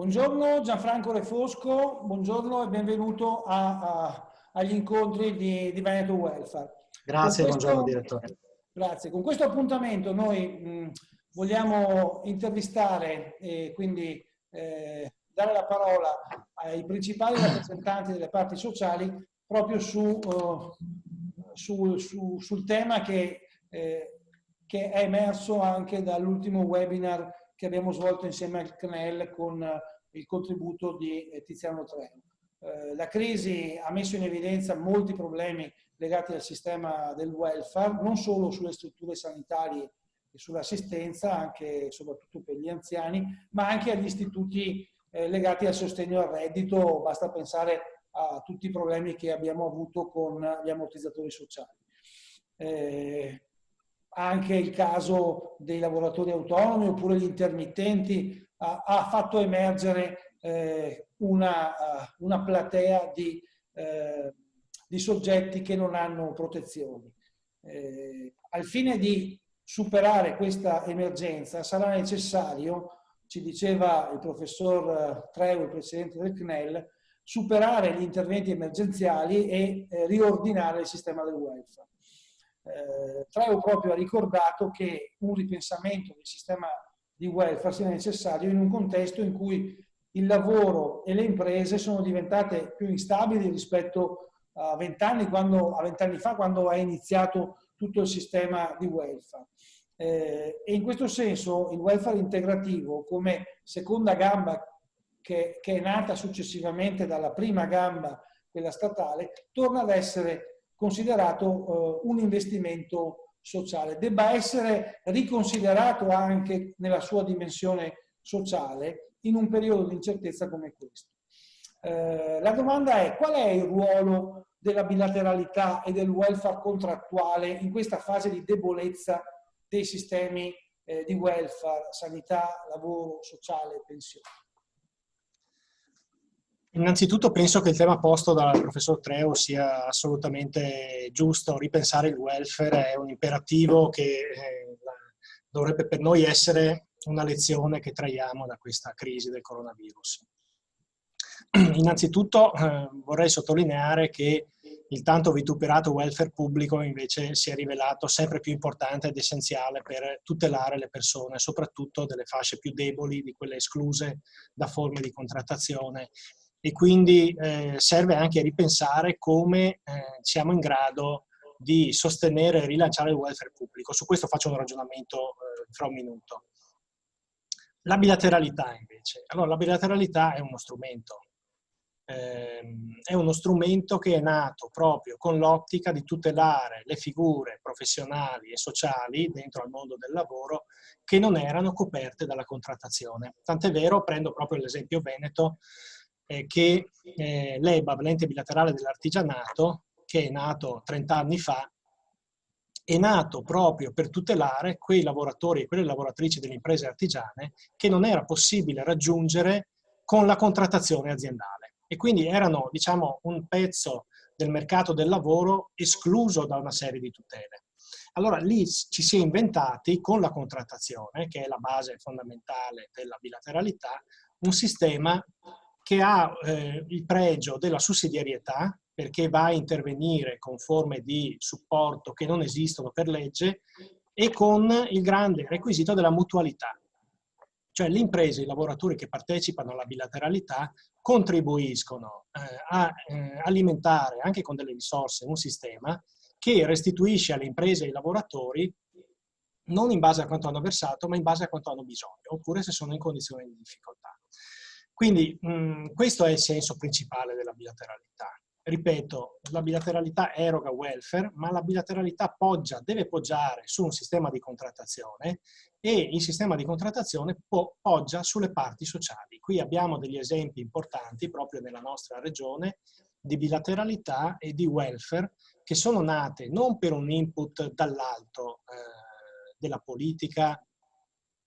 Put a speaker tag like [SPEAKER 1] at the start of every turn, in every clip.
[SPEAKER 1] Buongiorno Gianfranco Refosco, buongiorno e benvenuto agli incontri di Veneto Welfare.
[SPEAKER 2] Grazie, buongiorno direttore.
[SPEAKER 1] Grazie. Con questo appuntamento noi vogliamo intervistare e quindi dare la parola ai principali rappresentanti delle parti sociali proprio sul tema che è emerso anche dall'ultimo webinar che abbiamo svolto insieme al CNEL con il contributo di Tiziano Treu. La crisi ha messo in evidenza molti problemi legati al sistema del welfare, non solo sulle strutture sanitarie e sull'assistenza, anche e soprattutto per gli anziani, ma anche agli istituti legati al sostegno al reddito. Basta pensare a tutti i problemi che abbiamo avuto con gli ammortizzatori sociali. Anche il caso dei lavoratori autonomi oppure gli intermittenti ha fatto emergere una platea di soggetti che non hanno protezioni. Al fine di superare questa emergenza sarà necessario, ci diceva il professor Treu, il presidente del CNEL, superare gli interventi emergenziali e riordinare il sistema del welfare. Treu proprio ha ricordato che un ripensamento del sistema di welfare sia necessario in un contesto in cui il lavoro e le imprese sono diventate più instabili rispetto a 20 anni fa, quando è iniziato tutto il sistema di welfare. E in questo senso il welfare integrativo, come seconda gamba che è nata successivamente dalla prima gamba, quella statale, torna ad essere considerato un investimento sociale. Debba essere riconsiderato anche nella sua dimensione sociale in un periodo di incertezza come questo. La domanda è: qual è il ruolo della bilateralità e del welfare contrattuale in questa fase di debolezza dei sistemi di welfare, sanità, lavoro, sociale e pensione?
[SPEAKER 2] Innanzitutto penso che il tema posto dal professor Treu sia assolutamente giusto. Ripensare il welfare è un imperativo che dovrebbe per noi essere una lezione che traiamo da questa crisi del coronavirus. Innanzitutto vorrei sottolineare che il tanto vituperato welfare pubblico invece si è rivelato sempre più importante ed essenziale per tutelare le persone, soprattutto delle fasce più deboli, di quelle escluse da forme di contrattazione. E quindi serve anche a ripensare come siamo in grado di sostenere e rilanciare il welfare pubblico. Su questo faccio un ragionamento fra un minuto. La bilateralità invece. Allora, la bilateralità è uno strumento. È uno strumento che è nato proprio con l'ottica di tutelare le figure professionali e sociali dentro al mondo del lavoro che non erano coperte dalla contrattazione. Tant'è vero, prendo proprio l'esempio veneto, che l'EBA, l'ente bilaterale dell'artigianato, che è nato 30 anni fa, è nato proprio per tutelare quei lavoratori e quelle lavoratrici delle imprese artigiane che non era possibile raggiungere con la contrattazione aziendale. E quindi erano, diciamo, un pezzo del mercato del lavoro escluso da una serie di tutele. Allora lì ci si è inventati, con la contrattazione, che è la base fondamentale della bilateralità, un sistema che ha il pregio della sussidiarietà, perché va a intervenire con forme di supporto che non esistono per legge, e con il grande requisito della mutualità. Cioè le imprese e i lavoratori che partecipano alla bilateralità contribuiscono a alimentare anche con delle risorse un sistema che restituisce alle imprese e ai lavoratori non in base a quanto hanno versato, ma in base a quanto hanno bisogno, oppure se sono in condizioni di difficoltà. Quindi questo è il senso principale della bilateralità. Ripeto, la bilateralità eroga welfare, ma la bilateralità deve poggiare su un sistema di contrattazione, e il sistema di contrattazione poggia sulle parti sociali. Qui abbiamo degli esempi importanti proprio nella nostra regione di bilateralità e di welfare che sono nate non per un input dall'alto della politica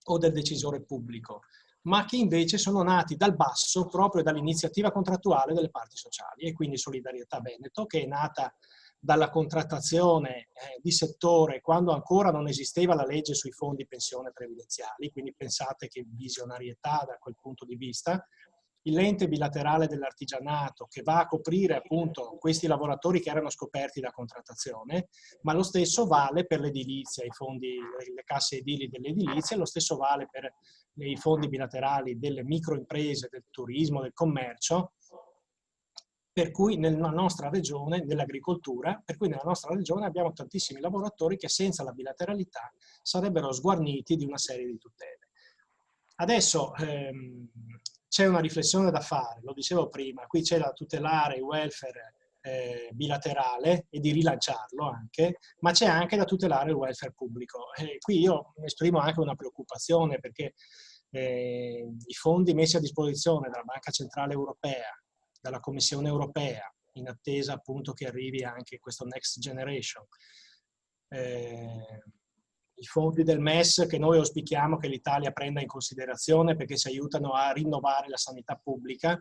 [SPEAKER 2] o del decisore pubblico, ma che invece sono nati dal basso proprio dall'iniziativa contrattuale delle parti sociali. E quindi Solidarietà Veneto, che è nata dalla contrattazione di settore quando ancora non esisteva la legge sui fondi pensione previdenziali, quindi pensate che visionarietà da quel punto di vista, l'ente bilaterale dell'artigianato, che va a coprire appunto questi lavoratori che erano scoperti da contrattazione, ma lo stesso vale per l'edilizia, i fondi, le casse edili dell'edilizia, lo stesso vale per i fondi bilaterali delle microimprese, del turismo, del commercio, per cui nella nostra regione, nell'agricoltura, per cui nella nostra regione abbiamo tantissimi lavoratori che senza la bilateralità sarebbero sguarniti di una serie di tutele. Adesso c'è una riflessione da fare, lo dicevo prima, qui c'è da tutelare il welfare bilaterale e di rilanciarlo anche, ma c'è anche da tutelare il welfare pubblico. Qui io esprimo anche una preoccupazione perché i fondi messi a disposizione dalla Banca Centrale Europea, dalla Commissione Europea, in attesa appunto che arrivi anche questo Next Generation, i fondi del MES che noi auspichiamo che l'Italia prenda in considerazione perché ci aiutano a rinnovare la sanità pubblica,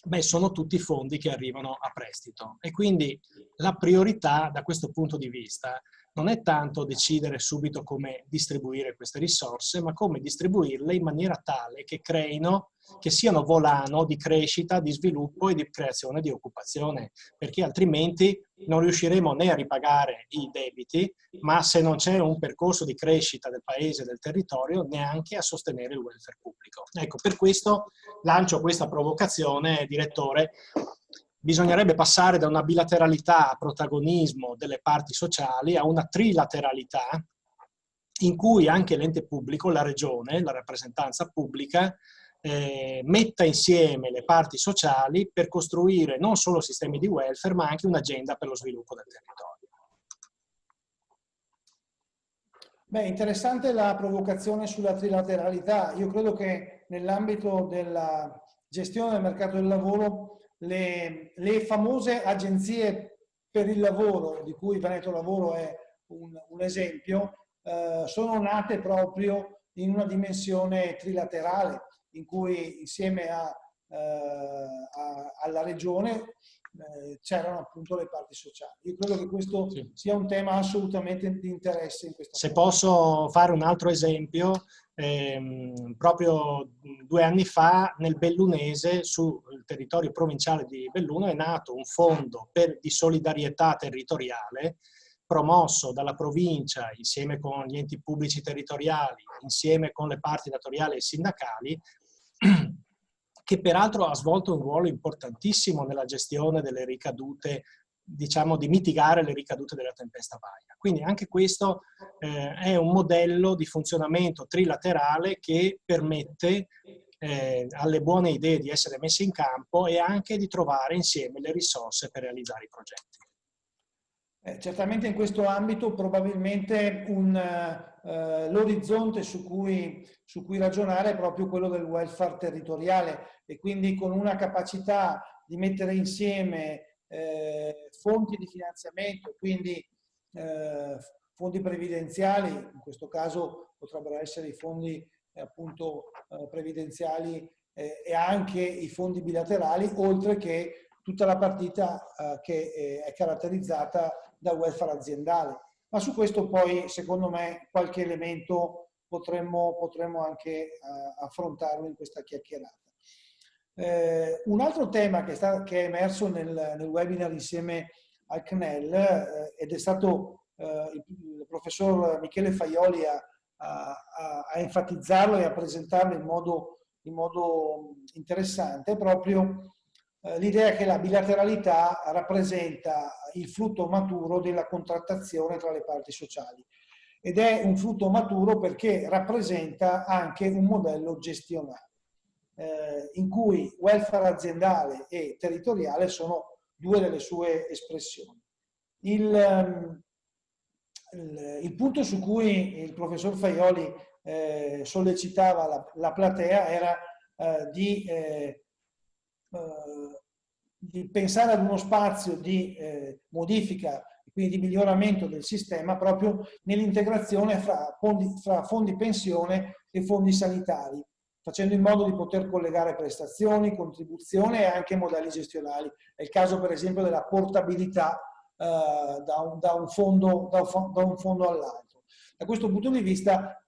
[SPEAKER 2] beh, sono tutti fondi che arrivano a prestito. E quindi la priorità da questo punto di vista non è tanto decidere subito come distribuire queste risorse, ma come distribuirle in maniera tale che creino, che siano volano di crescita, di sviluppo e di creazione di occupazione, perché altrimenti non riusciremo né a ripagare i debiti, ma se non c'è un percorso di crescita del paese e del territorio, neanche a sostenere il welfare pubblico. Ecco, per questo lancio questa provocazione, direttore. Bisognerebbe passare da una bilateralità a protagonismo delle parti sociali a una trilateralità in cui anche l'ente pubblico, la regione, la rappresentanza pubblica, metta insieme le parti sociali per costruire non solo sistemi di welfare ma anche un'agenda per lo sviluppo del territorio.
[SPEAKER 1] Beh, interessante la provocazione sulla trilateralità. Io credo che nell'ambito della gestione del mercato del lavoro le famose agenzie per il lavoro, di cui Veneto Lavoro è un esempio, sono nate proprio in una dimensione trilaterale, in cui insieme alla regione c'erano appunto le parti sociali. Io credo che questo sia un tema assolutamente di interesse in questa
[SPEAKER 2] Se posso fare un altro esempio, proprio 2 anni fa nel Bellunese, sul territorio provinciale di Belluno, è nato un fondo di solidarietà territoriale promosso dalla provincia insieme con gli enti pubblici territoriali, insieme con le parti datoriali e sindacali, che peraltro ha svolto un ruolo importantissimo nella gestione delle ricadute, diciamo di mitigare le ricadute della tempesta Baia. Quindi anche questo è un modello di funzionamento trilaterale che permette alle buone idee di essere messe in campo e anche di trovare insieme le risorse per realizzare i progetti.
[SPEAKER 1] Certamente in questo ambito probabilmente l'orizzonte su cui ragionare è proprio quello del welfare territoriale e quindi con una capacità di mettere insieme fonti di finanziamento, quindi fondi previdenziali, in questo caso potrebbero essere i fondi appunto previdenziali e anche i fondi bilaterali, oltre che tutta la partita che è caratterizzata dal welfare aziendale. Ma su questo poi, secondo me, qualche elemento potremmo anche affrontarlo in questa chiacchierata. Un altro tema che è emerso nel webinar insieme al CNEL ed è stato il professor Michele Faioli a enfatizzarlo e a presentarlo in modo interessante, è proprio l'idea che la bilateralità rappresenta il frutto maturo della contrattazione tra le parti sociali ed è un frutto maturo perché rappresenta anche un modello gestionale in cui welfare aziendale e territoriale sono due delle sue espressioni. Il punto su cui il professor Faioli sollecitava la platea era di pensare ad uno spazio di modifica e quindi di miglioramento del sistema proprio nell'integrazione fra fondi pensione e fondi sanitari, facendo in modo di poter collegare prestazioni, contribuzioni e anche modelli gestionali. È il caso per esempio della portabilità da un fondo all'altro. Da questo punto di vista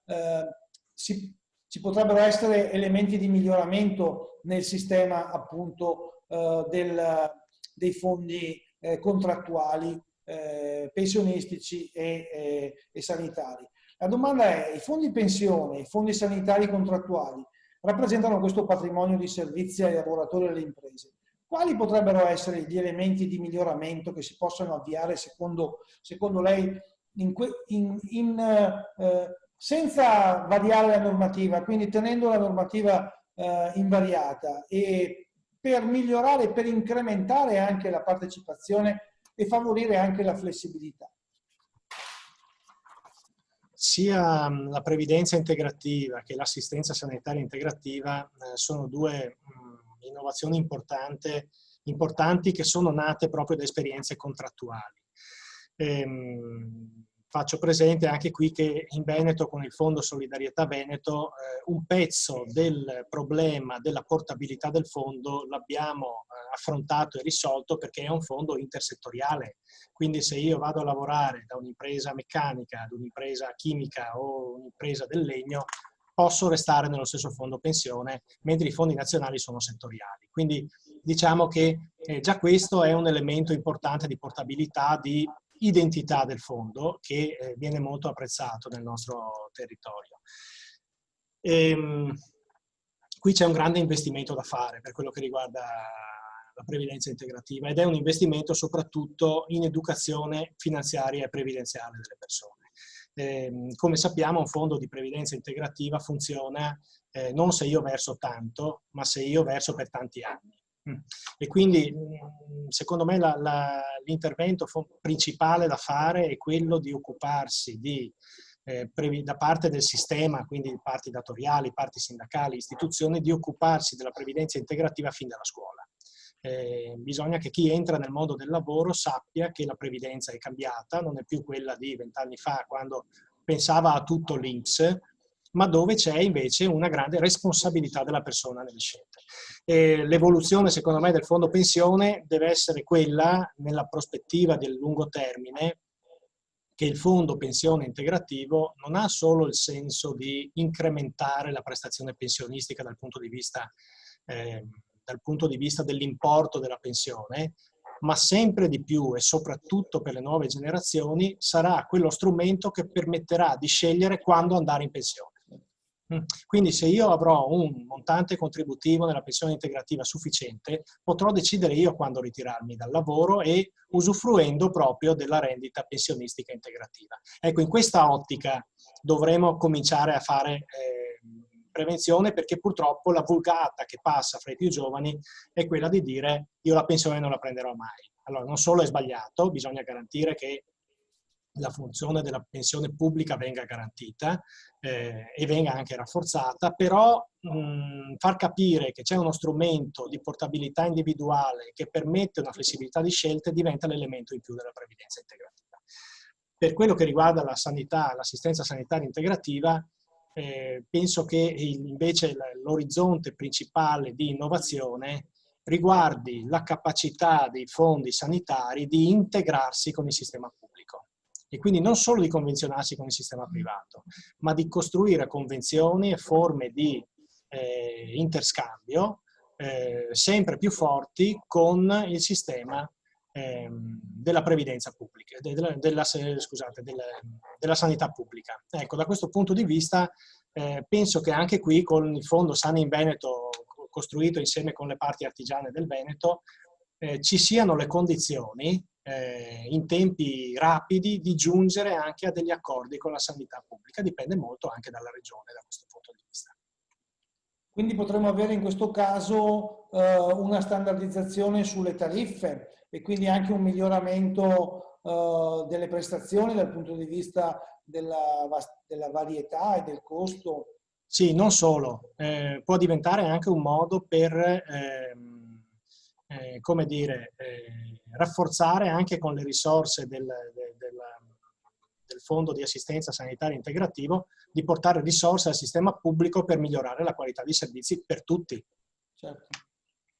[SPEAKER 1] ci potrebbero essere elementi di miglioramento nel sistema appunto dei fondi contrattuali, pensionistici e sanitari. La domanda è: i fondi pensione, i fondi sanitari contrattuali rappresentano questo patrimonio di servizi ai lavoratori e alle imprese. Quali potrebbero essere gli elementi di miglioramento che si possono avviare secondo lei senza variare la normativa, quindi tenendo la normativa invariata, e per migliorare, per incrementare anche la partecipazione e favorire anche la flessibilità?
[SPEAKER 2] Sia la previdenza integrativa che l'assistenza sanitaria integrativa sono due innovazioni importanti che sono nate proprio da esperienze contrattuali. Faccio presente anche qui che in Veneto, con il Fondo Solidarietà Veneto, un pezzo del problema della portabilità del fondo l'abbiamo affrontato e risolto, perché è un fondo intersettoriale. Quindi se io vado a lavorare da un'impresa meccanica ad un'impresa chimica o un'impresa del legno, posso restare nello stesso fondo pensione, mentre i fondi nazionali sono settoriali. Quindi diciamo che già questo è un elemento importante di portabilità, di identità del fondo, che viene molto apprezzato nel nostro territorio. Qui c'è un grande investimento da fare per quello che riguarda la previdenza integrativa, ed è un investimento soprattutto in educazione finanziaria e previdenziale delle persone. Come sappiamo, un fondo di previdenza integrativa funziona non se io verso tanto, ma se io verso per tanti anni. E quindi secondo me l'intervento principale da fare è quello di occuparsi da parte del sistema, quindi parti datoriali, parti sindacali, istituzioni, di occuparsi della previdenza integrativa fin dalla scuola. Bisogna che chi entra nel mondo del lavoro sappia che la previdenza è cambiata, non è più quella di 20 anni fa, quando pensava a tutto l'INPS, ma dove c'è invece una grande responsabilità della persona nelle scelte. L'evoluzione, secondo me, del fondo pensione deve essere quella, nella prospettiva del lungo termine, che il fondo pensione integrativo non ha solo il senso di incrementare la prestazione pensionistica dal punto di vista dell'importo della pensione, ma sempre di più e soprattutto per le nuove generazioni sarà quello strumento che permetterà di scegliere quando andare in pensione. Quindi se io avrò un montante contributivo nella pensione integrativa sufficiente, potrò decidere io quando ritirarmi dal lavoro, e usufruendo proprio della rendita pensionistica integrativa. Ecco, in questa ottica dovremo cominciare a fare prevenzione, perché purtroppo la vulgata che passa fra i più giovani è quella di dire: io la pensione non la prenderò mai. Allora, non solo è sbagliato, bisogna garantire che la funzione della pensione pubblica venga garantita e venga anche rafforzata, però far capire che c'è uno strumento di portabilità individuale che permette una flessibilità di scelte diventa l'elemento in più della previdenza integrativa. Per quello che riguarda la sanità, l'assistenza sanitaria integrativa, penso che invece l'orizzonte principale di innovazione riguardi la capacità dei fondi sanitari di integrarsi con il sistema pubblico. E quindi non solo di convenzionarsi con il sistema privato, ma di costruire convenzioni e forme di interscambio sempre più forti con il sistema della previdenza pubblica, della sanità pubblica. Ecco, da questo punto di vista penso che anche qui, con il Fondo Sana in Veneto, costruito insieme con le parti artigiane del Veneto, ci siano le condizioni in tempi rapidi di giungere anche a degli accordi con la sanità pubblica. Dipende molto anche dalla regione da questo punto di vista.
[SPEAKER 1] Quindi potremmo avere in questo caso una standardizzazione sulle tariffe e quindi anche un miglioramento delle prestazioni dal punto di vista della varietà e del costo.
[SPEAKER 2] Sì, non solo, può diventare anche un modo per come dire, rafforzare anche con le risorse del Fondo di Assistenza Sanitaria Integrativo, di portare risorse al sistema pubblico per migliorare la qualità dei servizi per tutti.
[SPEAKER 1] Certo.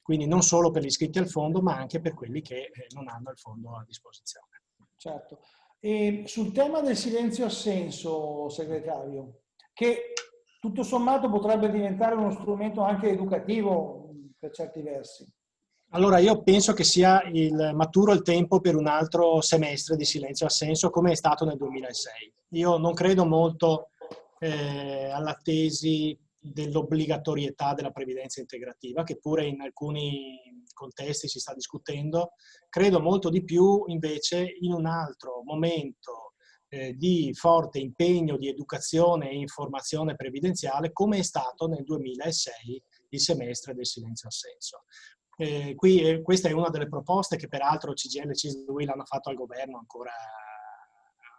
[SPEAKER 2] Quindi non solo per gli iscritti al fondo, ma anche per quelli che non hanno il fondo a disposizione.
[SPEAKER 1] Certo. E sul tema del silenzio assenso, segretario, che tutto sommato potrebbe diventare uno strumento anche educativo per certi versi.
[SPEAKER 2] Allora, io penso che sia maturo il tempo per un altro semestre di silenzio assenso, come è stato nel 2006. Io non credo molto alla tesi dell'obbligatorietà della previdenza integrativa, che pure in alcuni contesti si sta discutendo. Credo molto di più invece in un altro momento di forte impegno di educazione e informazione previdenziale, come è stato nel 2006 il semestre del silenzio assenso. Questa è una delle proposte che peraltro CGIL e CISL hanno fatto al governo ancora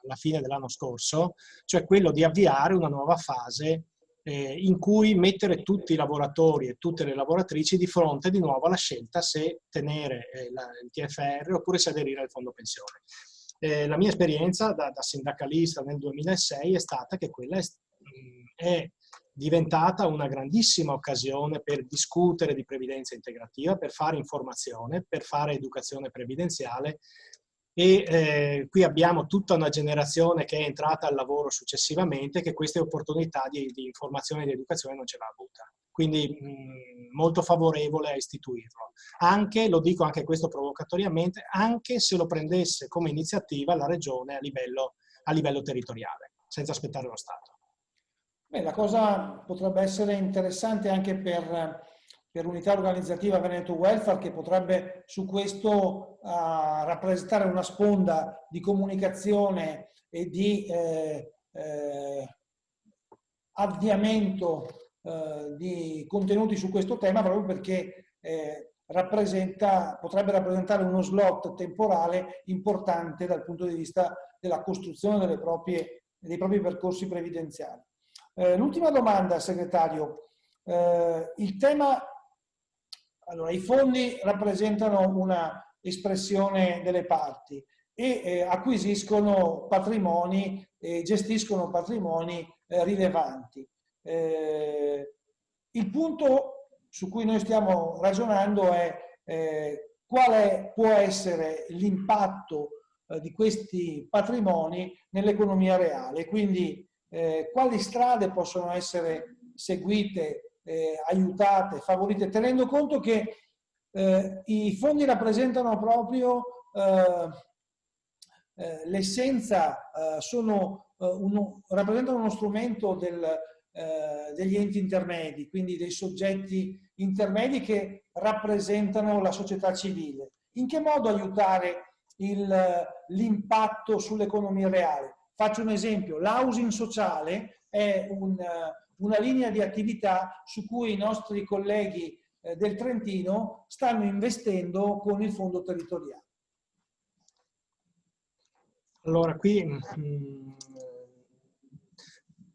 [SPEAKER 2] alla fine dell'anno scorso, cioè quello di avviare una nuova fase in cui mettere tutti i lavoratori e tutte le lavoratrici di fronte di nuovo alla scelta se tenere il TFR oppure se aderire al fondo pensione. La mia esperienza da sindacalista nel 2006 è stata che quella è diventata una grandissima occasione per discutere di previdenza integrativa, per fare informazione, per fare educazione previdenziale e qui abbiamo tutta una generazione che è entrata al lavoro successivamente che queste opportunità di informazione e di educazione non ce l'ha avuta. Quindi molto favorevole a istituirlo. Anche, lo dico anche questo provocatoriamente, anche se lo prendesse come iniziativa la Regione a livello territoriale, senza aspettare lo Stato.
[SPEAKER 1] Beh, la cosa potrebbe essere interessante anche per l'unità organizzativa Veneto Welfare, che potrebbe su questo rappresentare una sponda di comunicazione e di avviamento di contenuti su questo tema, proprio perché potrebbe rappresentare uno slot temporale importante dal punto di vista della costruzione dei propri percorsi previdenziali. L'ultima domanda, segretario. Il tema, allora, i fondi rappresentano una espressione delle parti e acquisiscono patrimoni e gestiscono patrimoni rilevanti. Il punto su cui noi stiamo ragionando è quale può essere l'impatto di questi patrimoni nell'economia reale, quindi quali strade possono essere seguite, aiutate, favorite, tenendo conto che i fondi rappresentano proprio l'essenza, rappresentano uno strumento degli enti intermedi, quindi dei soggetti intermedi che rappresentano la società civile. In che modo aiutare l'impatto sull'economia reale? Faccio un esempio: l'housing sociale è una linea di attività su cui i nostri colleghi del Trentino stanno investendo con il fondo territoriale.
[SPEAKER 2] Allora, qui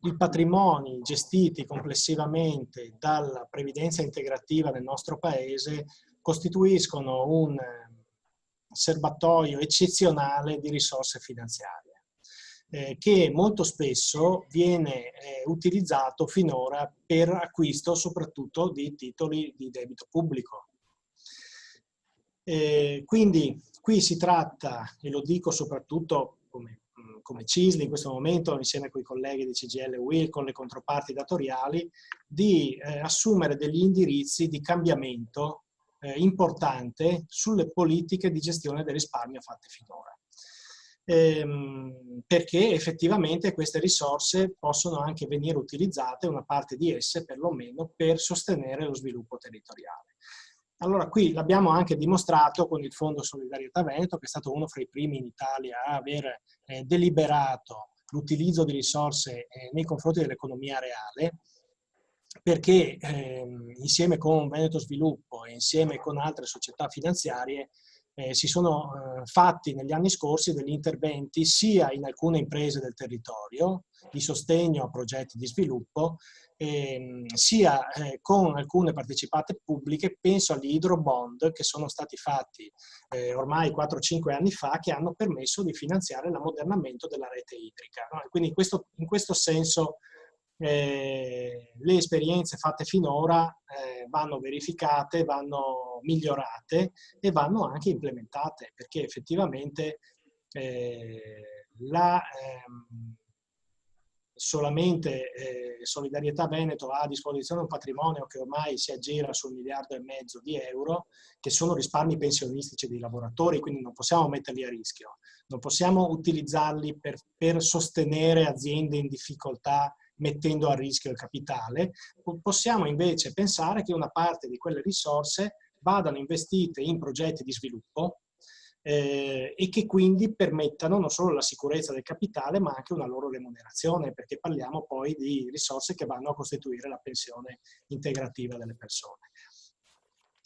[SPEAKER 2] i patrimoni gestiti complessivamente dalla previdenza integrativa nel nostro paese costituiscono un serbatoio eccezionale di risorse finanziarie che molto spesso viene utilizzato finora per acquisto soprattutto di titoli di debito pubblico. Quindi qui si tratta, e lo dico soprattutto come CISL in questo momento, insieme con i colleghi di CGIL e UIL, con le controparti datoriali, di assumere degli indirizzi di cambiamento importante sulle politiche di gestione del risparmio fatte finora. Perché effettivamente queste risorse possono anche venire utilizzate, una parte di esse perlomeno, per sostenere lo sviluppo territoriale. Allora qui l'abbiamo anche dimostrato con il Fondo Solidarietà Veneto, che è stato uno fra i primi in Italia a aver deliberato l'utilizzo di risorse nei confronti dell'economia reale, perché insieme con Veneto Sviluppo e insieme con altre società finanziarie si sono fatti negli anni scorsi degli interventi sia in alcune imprese del territorio di sostegno a progetti di sviluppo, sia con alcune partecipate pubbliche, penso agli hydrobond che sono stati fatti ormai 4-5 anni fa, che hanno permesso di finanziare l'ammodernamento della rete idrica. No? Quindi in questo senso le esperienze fatte finora vanno verificate, vanno migliorate e vanno anche implementate, perché effettivamente solamente Solidarietà Veneto ha a disposizione un patrimonio che ormai si aggira sul 1,5 miliardi di euro, che sono risparmi pensionistici dei lavoratori, quindi non possiamo metterli a rischio, non possiamo utilizzarli per sostenere aziende in difficoltà mettendo a rischio il capitale. Possiamo invece pensare che una parte di quelle risorse vadano investite in progetti di sviluppo e che quindi permettano non solo la sicurezza del capitale ma anche una loro remunerazione, perché parliamo poi di risorse che vanno a costituire la pensione integrativa delle persone.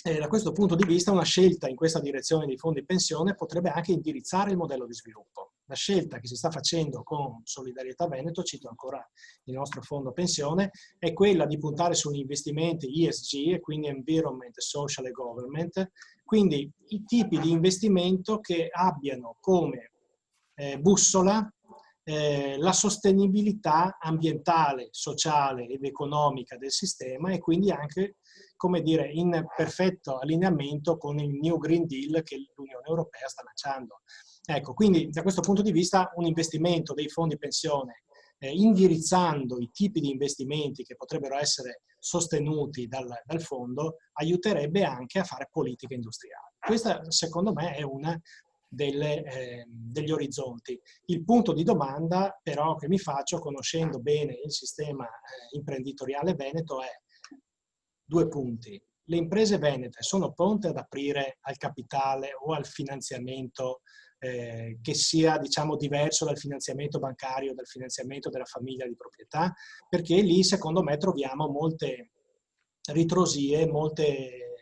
[SPEAKER 2] Da questo punto di vista una scelta in questa direzione dei fondi pensione potrebbe anche indirizzare il modello di sviluppo. La scelta che si sta facendo con Solidarietà Veneto, cito ancora il nostro fondo pensione, è quella di puntare sugli investimenti ESG, e quindi Environment, Social e Government, quindi i tipi di investimento che abbiano come bussola la sostenibilità ambientale, sociale ed economica del sistema, e quindi anche, come dire, in perfetto allineamento con il New Green Deal che l'Unione Europea sta lanciando. Ecco, quindi da questo punto di vista un investimento dei fondi pensione indirizzando i tipi di investimenti che potrebbero essere sostenuti dal fondo aiuterebbe anche a fare politica industriale. Questa secondo me è una degli orizzonti. Il punto di domanda però che mi faccio, conoscendo bene il sistema imprenditoriale veneto, è 2 punti. Le imprese venete sono pronte ad aprire al capitale o al finanziamento che sia, diciamo, diverso dal finanziamento bancario, dal finanziamento della famiglia di proprietà? Perché lì secondo me troviamo molte ritrosie, molte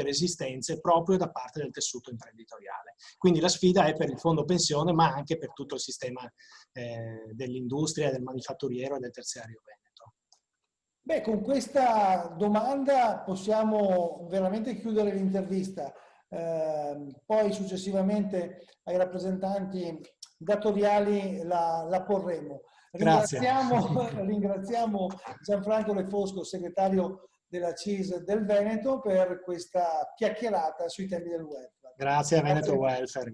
[SPEAKER 2] resistenze proprio da parte del tessuto imprenditoriale. Quindi la sfida è per il fondo pensione, ma anche per tutto il sistema dell'industria, del manifatturiero e del terziario veneto.
[SPEAKER 1] Beh, con questa domanda possiamo veramente chiudere l'intervista. Poi successivamente ai rappresentanti datoriali la porremo. Ringraziamo Gianfranco Le Fosco, segretario della CIS del Veneto, per questa chiacchierata sui temi del welfare.
[SPEAKER 2] Grazie a Veneto Welfare.